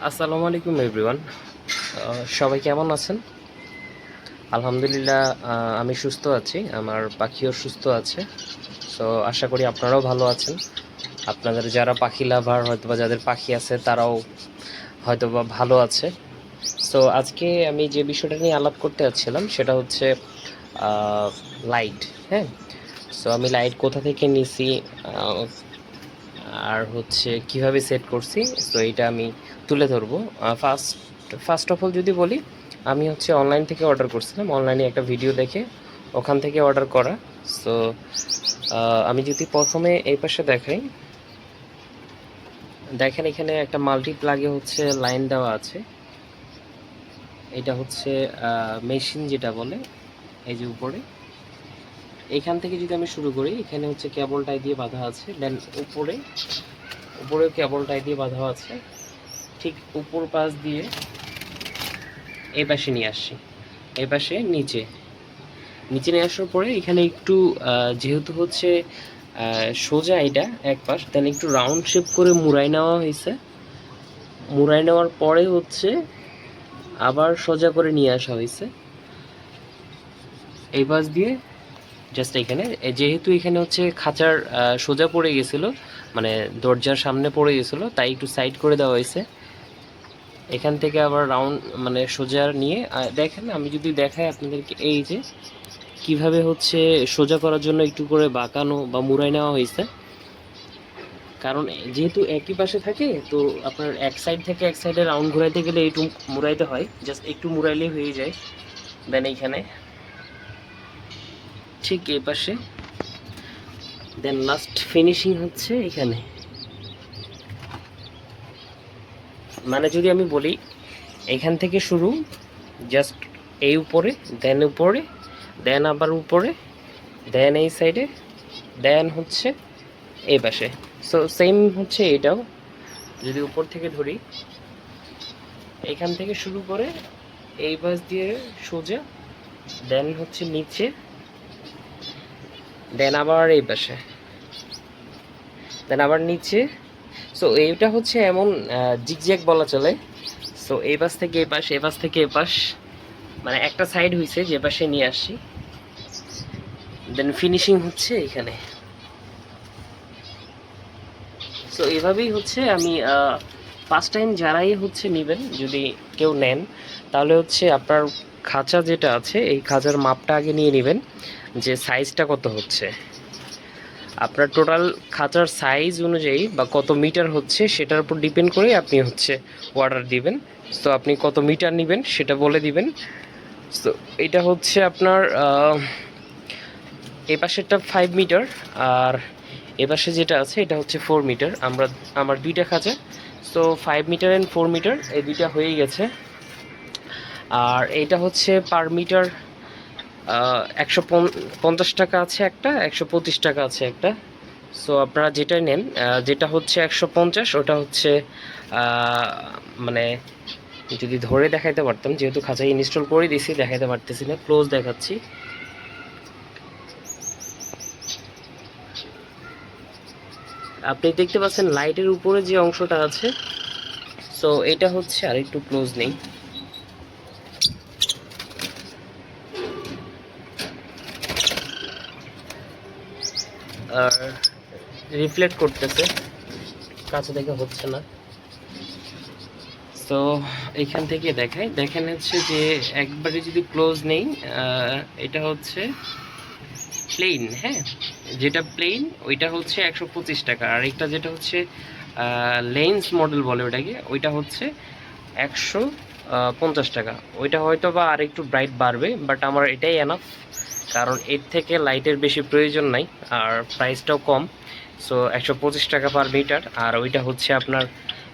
আসসালামু আলাইকুম এভরিওয়ান। সবাই কেমন আছেন? আলহামদুলিল্লাহ, আমি সুস্থ আছি, আমার পাখিও সুস্থ আছে। সো আশা করি আপনারাও ভালো আছেন। আপনাদের যারা পাখি লাভার হয়তোবা যাদের পাখি আছে তারাও হয়তোবা ভালো আছে। সো আজকে আমি যে বিষয়টা নিয়ে আলাপ করতে যাচ্ছিলাম সেটা হচ্ছে লাইট। হ্যাঁ, সো আমি লাইট কোথা থেকে নিছি, আহ, আর হচ্ছে কিভাবে সেট করছি, তো এইটা আমি তুলে ধরবো। ফার্স্ট ফার্স্ট অফ অল যদি বলি, আমি হচ্ছে অনলাইন থেকে অর্ডার করছিলাম, অনলাইনে একটা ভিডিও দেখে ওখান থেকে অর্ডার করা। সো আমি যদি প্রথমে এই পাশে দেখাই, দেখেন এখানে একটা মাল্টি প্লাগে হচ্ছে লাইন দেওয়া আছে। এটা হচ্ছে মেশিন যেটা বলে, এই যে উপরে এইখান থেকে যদি আমি শুরু করি, এখানে হচ্ছে কেবল টাই দিয়ে বাঁধা আছে, দেন উপরেও কেবল টাই দিয়ে বাঁধা আছে। ঠিক উপর পাশ দিয়ে এই পাশে নিয়ে আসছি, এই পাশে নিচে নিচে নিয়ে আসার পরে এখানে একটু যেহেতু হচ্ছে সোজা এটা এক পাশ, দেন একটু রাউন্ড শেপ করে মুড়াই নেওয়া হয়েছে। মুড়াই নেওয়ার পরে হচ্ছে আবার সোজা করে নিয়ে আসা হয়েছে এই পাশ দিয়ে। জাস্ট এখানে যেহেতু এখানে হচ্ছে খাঁচার সোজা পড়ে গেছিলো, মানে দরজার সামনে পড়ে গেছিলো, তাই একটু সাইড করে দেওয়া হয়েছে। এখান থেকে আবার রাউন্ড মানে সোজা নিয়ে দেখেন, আমি যদি দেখাই আপনাদেরকে, এই যে কিভাবে হচ্ছে সোজা করার জন্য একটু করে বাঁকানো বা মুড়াই নেওয়া হয়েছে। কারণ যেহেতু একই পাশে থাকে, তো আপনার এক সাইড থেকে এক সাইডে রাউন্ড ঘোরাইতে গেলে একটু মুড়াইতে হয়, জাস্ট একটু মুড়াইলেই হয়ে যায়। দেন এইখানে ঠিক এই পাশে, দেন লাস্ট ফিনিশিং হচ্ছে এখানে। মানে যদি আমি বলি, এখান থেকে শুরু, জাস্ট এই উপরে, দেন আবার উপরে, দেন এই সাইডে, দেন হচ্ছে এই পাশে। সো সেম হচ্ছে এটাও, যদি উপর থেকে ধরি, এখান থেকে শুরু করে এই পাশ দিয়ে সোজা, দেন হচ্ছে নিচে, দেন আবার এই পাশে, দেন আবার নিচে। সো এইটা হচ্ছে এমন জিগজ্যাগ বলা চলে। সো এই পাশ থেকে এই পাশ, এই পাশ থেকে এই পাশ, মানে একটা সাইড হয়েছে যে পাশে নিয়ে আসছি, দেন ফিনিশিং হচ্ছে এখানে। সো এভাবেই হচ্ছে আমি ফার্স্ট টাইম যারাই হচ্ছে নেবেন, যদি কেউ নেন, তাহলে হচ্ছে আপনার খাঁচা যেটা আছে এই খাঁচার মাপটা আগে নিয়ে নেবেন, যে সাইজটা কত হচ্ছে। আপনার টোটাল খাঁচার সাইজ অনুযায়ী বা কত মিটার হচ্ছে সেটার উপর ডিপেন্ড করে আপনি হচ্ছে অর্ডার দিবেন। সো আপনি কত মিটার নেবেন সেটা বলে দিবেন। সো এটা হচ্ছে আপনার এই পাশেরটা 5 মিটার, আর এ পাশে যেটা আছে এটা হচ্ছে 4 মিটার। আমার দুইটা খাঁচা, সো 5 মিটার অ্যান্ড 4 মিটার এই দুইটা হয়েই গেছে। আর এটা হচ্ছে পার মিটার 150 টাকা আছে একটা, 125 টাকা আছে একটা। সো আপনারা যেটাই নেন, যেটা হচ্ছে 150, ওটা হচ্ছে মানে যদি ধরে দেখাইতে পারতাম, যেহেতু খাঁচায় ইনস্টল করে দিছি দেখাইতে পারতেছি না, ক্লোজ দেখাচ্ছি। আপনি দেখতে পাচ্ছেন লাইটের উপরে যে অংশটা আছে, সো এটা হচ্ছে, আর একটু ক্লোজ নেই, আর রিফ্লেক্ট করতেছে, কাছে দেখা হচ্ছে না। তো এখান থেকে দেখাই, দেখেন হচ্ছে যে একবারে যদি ক্লোজ নেই, এটা হচ্ছে প্লেন। হ্যাঁ, যেটা প্লেন ওইটা হচ্ছে 125 টাকা, আর একটা যেটা হচ্ছে লেন্স মডেল বলে ওটাকে, ওইটা হচ্ছে 150 টাকা। ওইটা হয়তো বা আর একটু ব্রাইট বাড়বে, বাট আমার এটাই এনাফ, কারণ এর থেকে লাইটের বেশি প্রয়োজন নাই, আর প্রাইসটাও কম। সো 125 টাকা পার মিটার, আর ওইটা হচ্ছে আপনার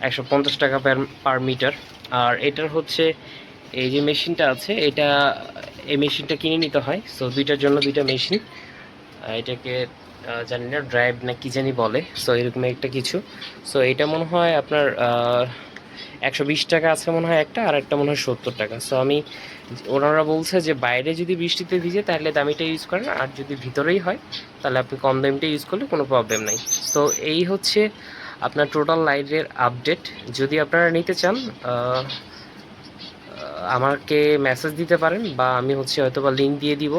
150 টাকা পার মিটার। আর এটার হচ্ছে এই যে মেশিনটা আছে, এটা এই মেশিনটা কিনে নিতে হয়। সো দুইটার জন্য দুইটা মেশিন, এটাকে জানি না ড্রাইভ না কি জানি বলে, সো এরকম একটা কিছু। সো এটা মনে হয় আপনার 120 টাকা আছে মনে হয় একটা, আর একটা মনে হয় 70 টাকা। সো আমি, ওনারা বলছে যে বাইরে যদি বৃষ্টিতে ভিজে তাহলে দামিটা ইউজ করেন, আর যদি ভিতরেই হয় তাহলে আপনি কম দামিটা ইউজ করলে কোনো প্রবলেম নাই। তো এই হচ্ছে আপনার টোটাল লাইটের আপডেট। যদি আপনারা নিতে চান আমাকে মেসেজ দিতে পারেন, বা আমি হয়তো বা লিঙ্ক দিয়ে দিব,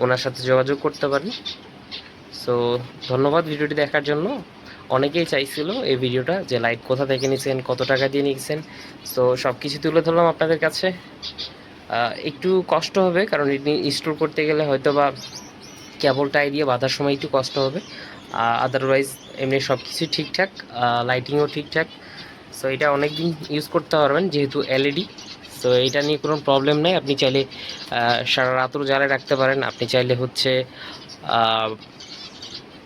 ওনার সাথে যোগাযোগ করতে পারেন। সো ধন্যবাদ ভিডিওটি দেখার জন্য। অনেকেই চাইছিল এই ভিডিওটা যে লাইট কোথা থেকে নিয়েছেন, কত টাকা দিয়ে নিয়েছেন। সো সব কিছু তুলে ধরলাম আপনাদের কাছে। একটু কষ্ট হবে, কারণ এটি ইনস্টল করতে গেলে হয়তো বা কেবল টাই দিয়ে বাঁধার সময় একটু কষ্ট হবে। আদারওয়াইজ এমনি সব কিছুই ঠিকঠাক, লাইটিংও ঠিকঠাক। সো এটা অনেক দিন ইউজ করতে পারবেন, যেহেতু এলইডি। সো এটা নিয়ে কোনো প্রবলেম নেই। আপনি চাইলে সারা রাতও জ্বালায় রাখতে পারেন। আপনি চাইলে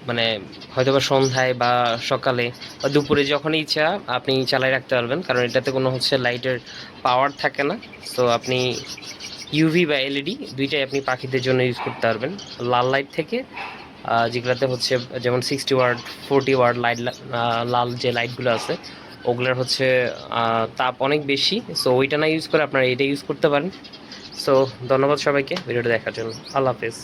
মানে হয়তো বা সন্ধ্যায় বা সকালে বা দুপুরে যখনই ইচ্ছা আপনি চালাই রাখতে পারবেন, কারণ এটাতে কোনো লাইটের পাওয়ার থাকে না। সো আপনি ইউভি বা এলইডি দুইটাই আপনি পাখিদের জন্য ইউজ করতে পারবেন। লাল লাইট থেকে যেগুলোতে যেমন 60 ওয়াট 40 ওয়াট লাইট, লাল যে লাইটগুলো আছে ওগুলোর তাপ অনেক বেশি। সো ওইটা না ইউজ করে আপনারা এটা ইউজ করতে পারেন। সো ধন্যবাদ সবাইকে ভিডিওটা দেখার জন্য। আল্লাহ হাফেজ।